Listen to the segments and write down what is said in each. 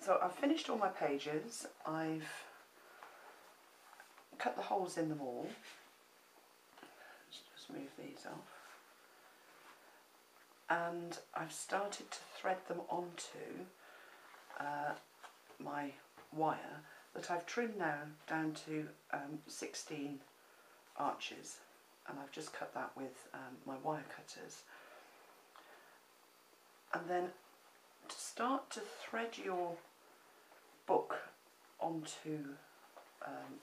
So I've finished all my pages. I've cut the holes in them all. Let's just move these off. And I've started to thread them onto my wire that I've trimmed now down to 16 arches, and I've just cut that with my wire cutters. And then to start to thread your book onto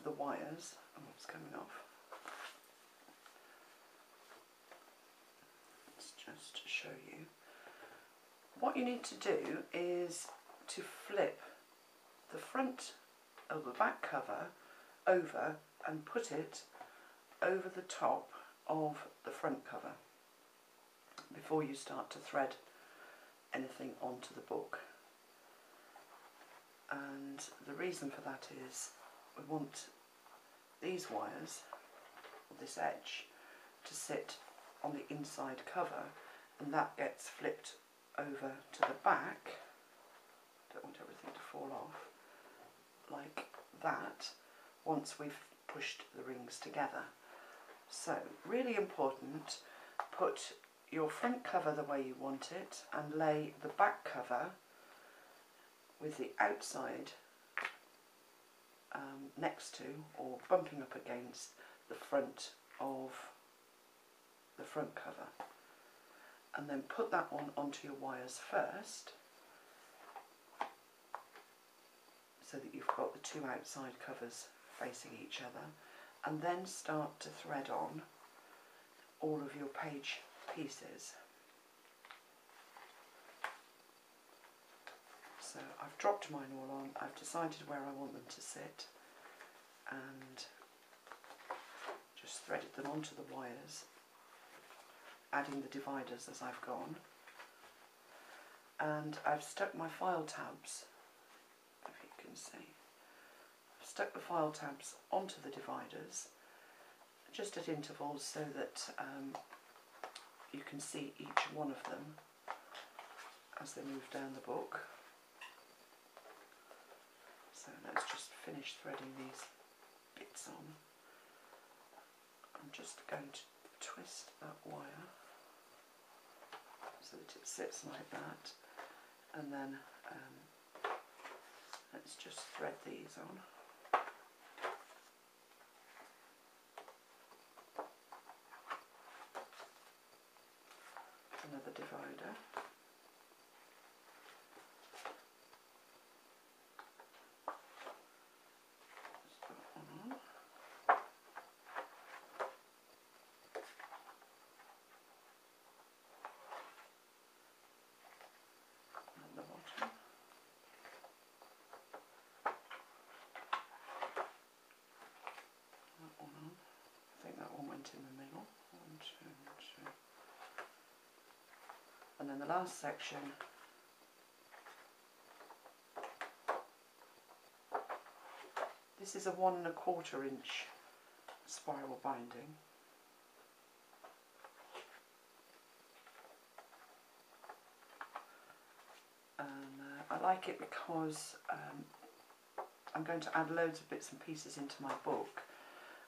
the wires, oh, it's coming off. It's just to show you. What you need to do is to flip the front of the back cover over and put it over the top of the front cover before you start to thread anything onto the book. And the reason for that is we want these wires, this edge, to sit on the inside cover, and that gets flipped over to the back. Don't want everything to fall off like that once we've pushed the rings together. So really important, put your front cover the way you want it and lay the back cover with the outside next to or bumping up against the front of the front cover, and then put that one onto your wires first so that you've got the two outside covers facing each other, and then start to thread on all of your page pieces. So I've dropped mine all on, I've decided where I want them to sit and just threaded them onto the wires, adding the dividers as I've gone, and I've stuck my file tabs, if you can see. I've stuck the file tabs onto the dividers just at intervals so that you can see each one of them as they move down the book. So let's just finish threading these bits on. I'm just going to twist that wire so that it sits like that, and then let's just thread these on. Another divider. In the middle, 1, 2, 2, and then the last section this is a 1 1/4 inch spiral binding, and I like it because I'm going to add loads of bits and pieces into my book,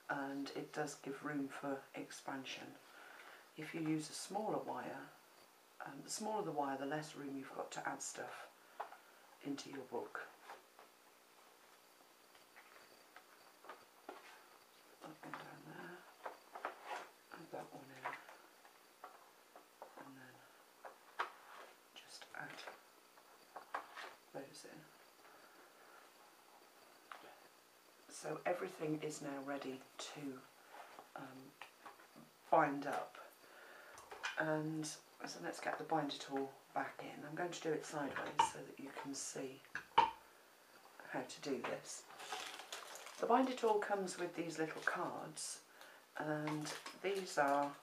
and it does give room for expansion. If you use a smaller wire, the smaller the wire, the less room you've got to add stuff into your book. That one down there, add that one in, and then just add those in. So everything is now ready to bind up, and so let's get the binder tool back in. I'm going to do it sideways so that you can see how to do this. The binder tool comes with these little cards, and these are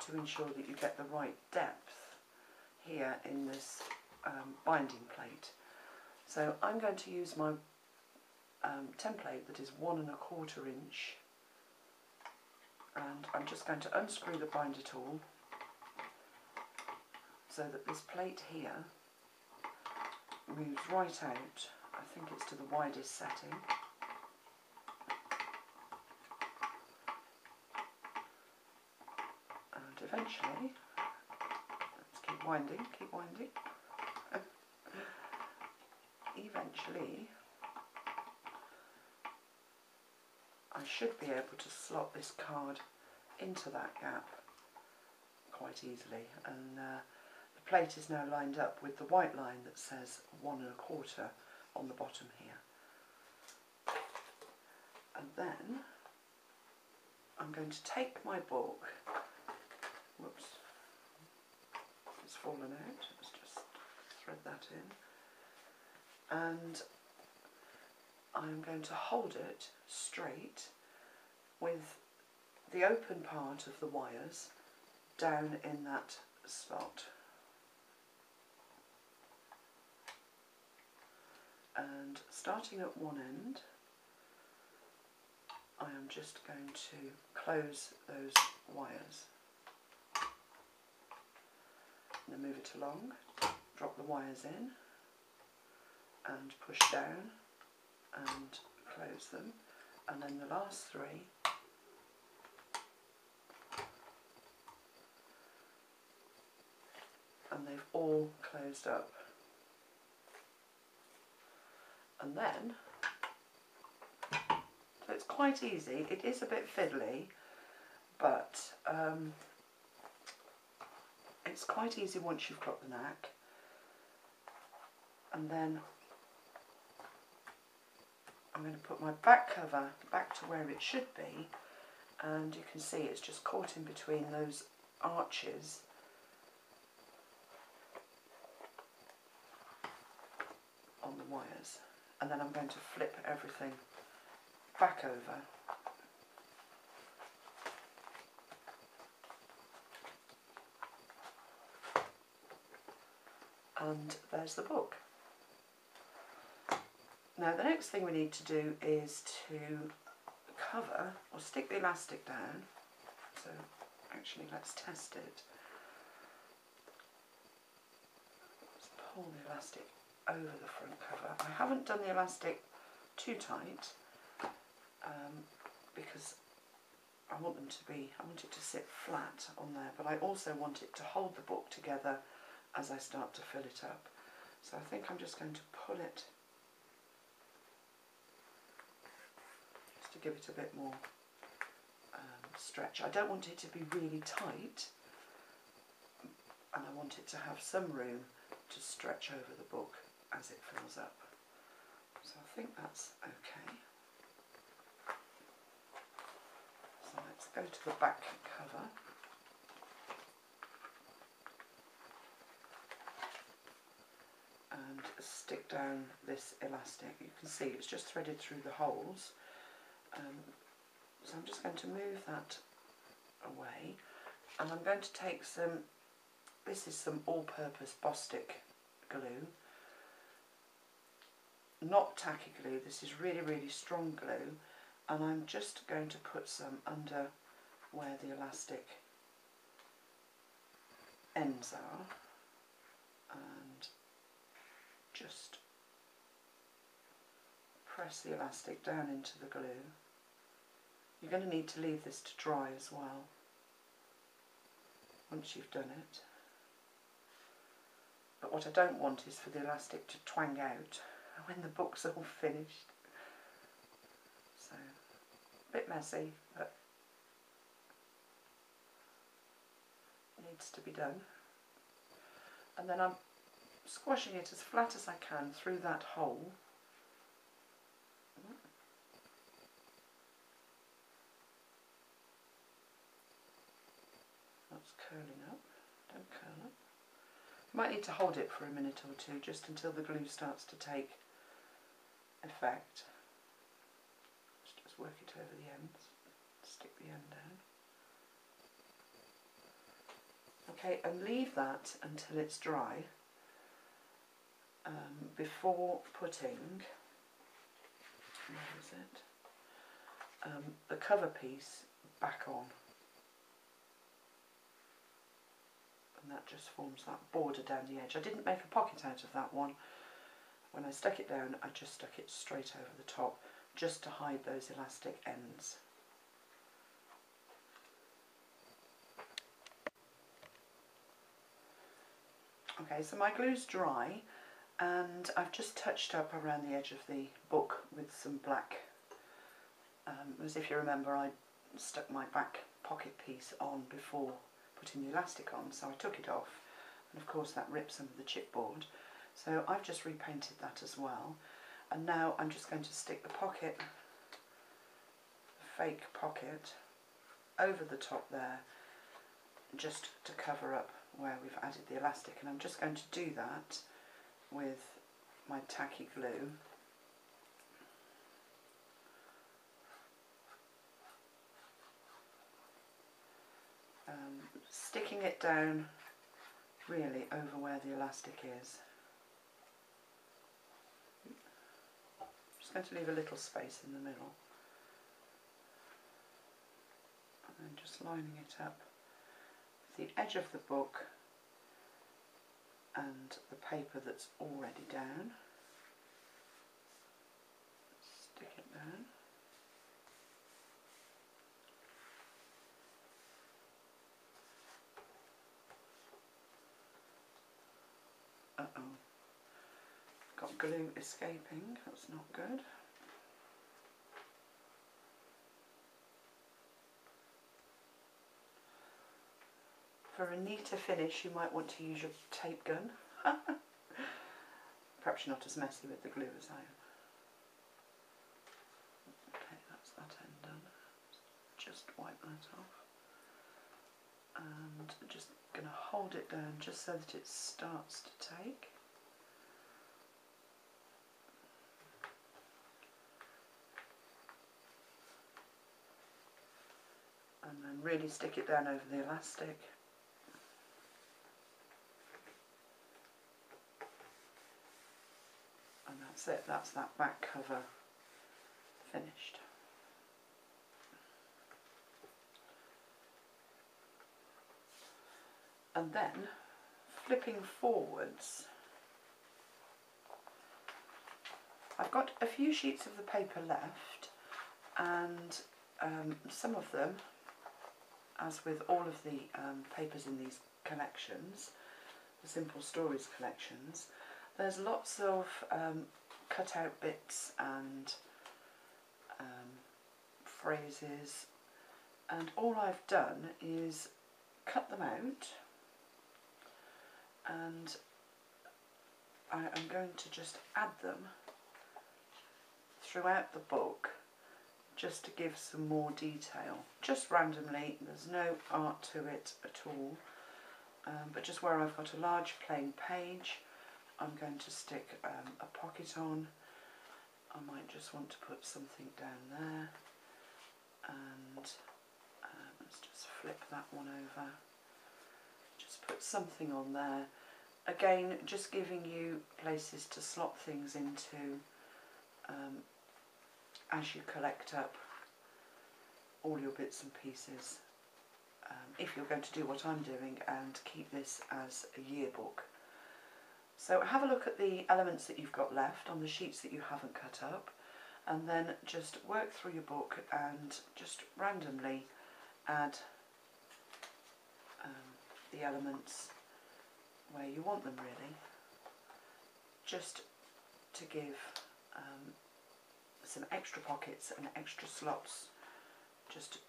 to ensure that you get the right depth here in this binding plate. So I'm going to use my template that is 1 1/4 inch, and I'm just going to unscrew the binder tool so that this plate here moves right out. I think it's to the widest setting. And eventually, let's keep winding, keep winding. Eventually, I should be able to slot this card into that gap quite easily, and the plate is now lined up with the white line that says 1 1/4 on the bottom here. And then I'm going to take my book, whoops, it's fallen out, let's just thread that in, and I'm going to hold it straight with the open part of the wires down in that slot. And starting at one end, I am just going to close those wires. And then move it along, drop the wires in, and push down and close them, and then the last three and they've all closed up. And then, so it's quite easy. It is a bit fiddly, but it's quite easy once you've got the knack. And then I'm going to put my back cover back to where it should be, and you can see it's just caught in between those arches. On the wires, and then I'm going to flip everything back over and there's the book. Now the next thing we need to do is to cover or stick the elastic down. So actually let's test it. Let's pull the elastic over the front cover. I haven't done the elastic too tight because I want it to sit flat on there, but I also want it to hold the book together as I start to fill it up. So I think I'm just going to pull it just to give it a bit more stretch. I don't want it to be really tight, and I want it to have some room to stretch over the book as it fills up. So I think that's okay. So let's go to the back cover. And stick down this elastic. You can see it's just threaded through the holes. So I'm just going to move that away, and I'm going to take some, this is some all-purpose Bostik glue. Not tacky glue, this is really, really strong glue, and I'm just going to put some under where the elastic ends are, and just press the elastic down into the glue. You're going to need to leave this to dry as well once you've done it. But what I don't want is for the elastic to twang out when the book's all finished. So, a bit messy, but needs to be done. And then I'm squashing it as flat as I can through that hole. That's curling up, don't curl up. You might need to hold it for a minute or two just until the glue starts to take effect. Let's just work it over the ends, stick the end down. Okay, and leave that until it's dry before putting, where is it, the cover piece back on. And that just forms that border down the edge. I didn't make a pocket out of that one when I stuck it down, I just stuck it straight over the top, just to hide those elastic ends. Okay, so my glue's dry, and I've just touched up around the edge of the book with some black, as if you remember I stuck my back pocket piece on before putting the elastic on, so I took it off, and of course that ripped some of the chipboard, so I've just repainted that as well. And now I'm just going to stick the pocket, the fake pocket, over the top there, just to cover up where we've added the elastic, and I'm just going to do that with my tacky glue. Sticking it down really over where the elastic is. I'm just going to leave a little space in the middle, and then just lining it up with the edge of the book and the paper that's already down. Stick it down. Uh-oh, got glue escaping, that's not good. For a neater finish you might want to use your tape gun. Perhaps you're not as messy with the glue as I am. Okay, that's that end done. Just wipe that off. And I'm just going to hold it down just so that it starts to take. And then really stick it down over the elastic. And that's it, that's that back cover finished. And then, flipping forwards, I've got a few sheets of the paper left, and some of them, as with all of the papers in these collections, the Simple Stories collections, there's lots of cut out bits and phrases, and all I've done is cut them out, and I am going to just add them throughout the book just to give some more detail, just randomly. There's no art to it at all, but just where I've got a large plain page, I'm going to stick a pocket on. I might just want to put something down there, and let's just flip that one over, just put something on there. Again, just giving you places to slot things into as you collect up all your bits and pieces, if you're going to do what I'm doing and keep this as a yearbook. So have a look at the elements that you've got left on the sheets that you haven't cut up, and then just work through your book and just randomly add the elements where you want them, really, just to give some extra pockets and extra slots, just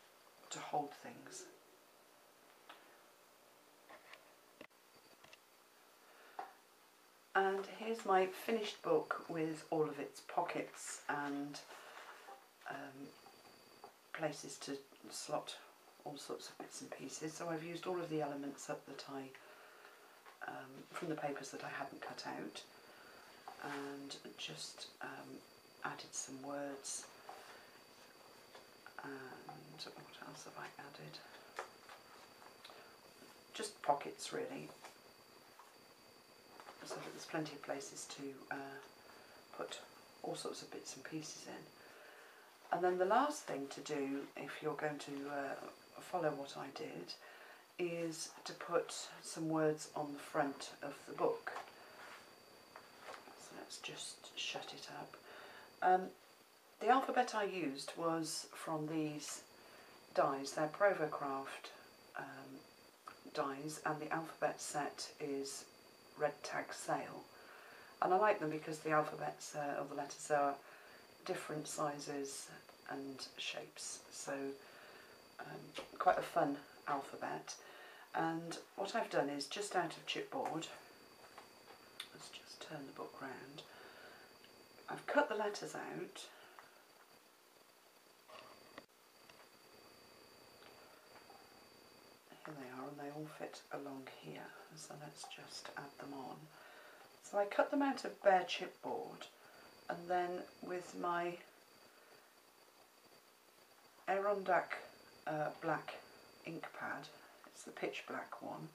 to hold things. And here's my finished book with all of its pockets and places to slot all sorts of bits and pieces. So I've used all of the elements that I from the papers that I hadn't cut out, and just added some words. And what else have I added? Just pockets, really, so that there's plenty of places to put all sorts of bits and pieces in. And then the last thing to do, if you're going to follow what I did, is to put some words on the front of the book. So let's just shut it up. The alphabet I used was from these dies. They're Provocraft dies, and the alphabet set is Red Tag Sale. And I like them because the alphabets or the letters are different sizes and shapes, so quite a fun alphabet. And what I've done is, just out of chipboard, let's just turn the book round, I've cut the letters out. Here they are, and they all fit along here, so let's just add them on. So I cut them out of bare chipboard, and then with my Aerondac black ink pad, it's the pitch black one,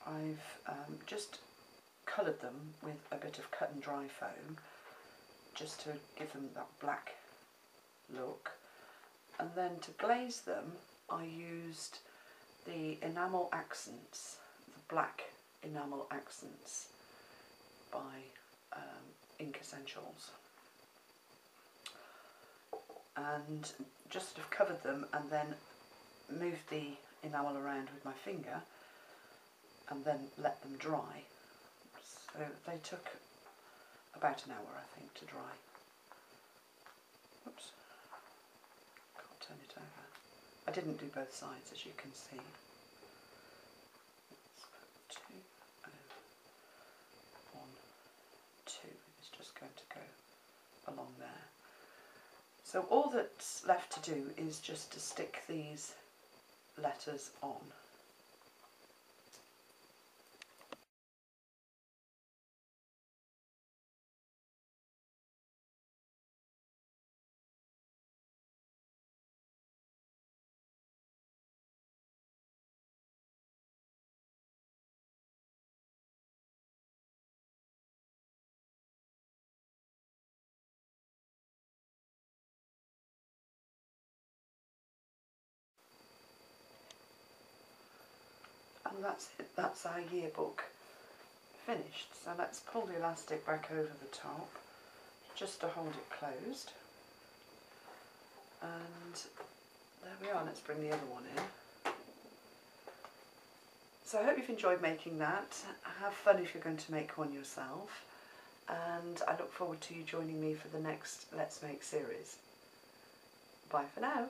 I've just coloured them with a bit of cut and dry foam, just to give them that black look. And then to glaze them, I used the enamel accents, the black enamel accents by Ink Essentials, and just sort of covered them and then moved the enamel around with my finger and then let them dry. So they took about an hour, I think, to dry. Oops, can't turn it over. I didn't do both sides, as you can see. Let's put 2, 1, 2 is just going to go along there. So all that's left to do is just to stick these letters on. And that's it, that's our yearbook finished. So let's pull the elastic back over the top just to hold it closed. And there we are, let's bring the other one in. So I hope you've enjoyed making that. Have fun if you're going to make one yourself. And I look forward to you joining me for the next Let's Make series. Bye for now.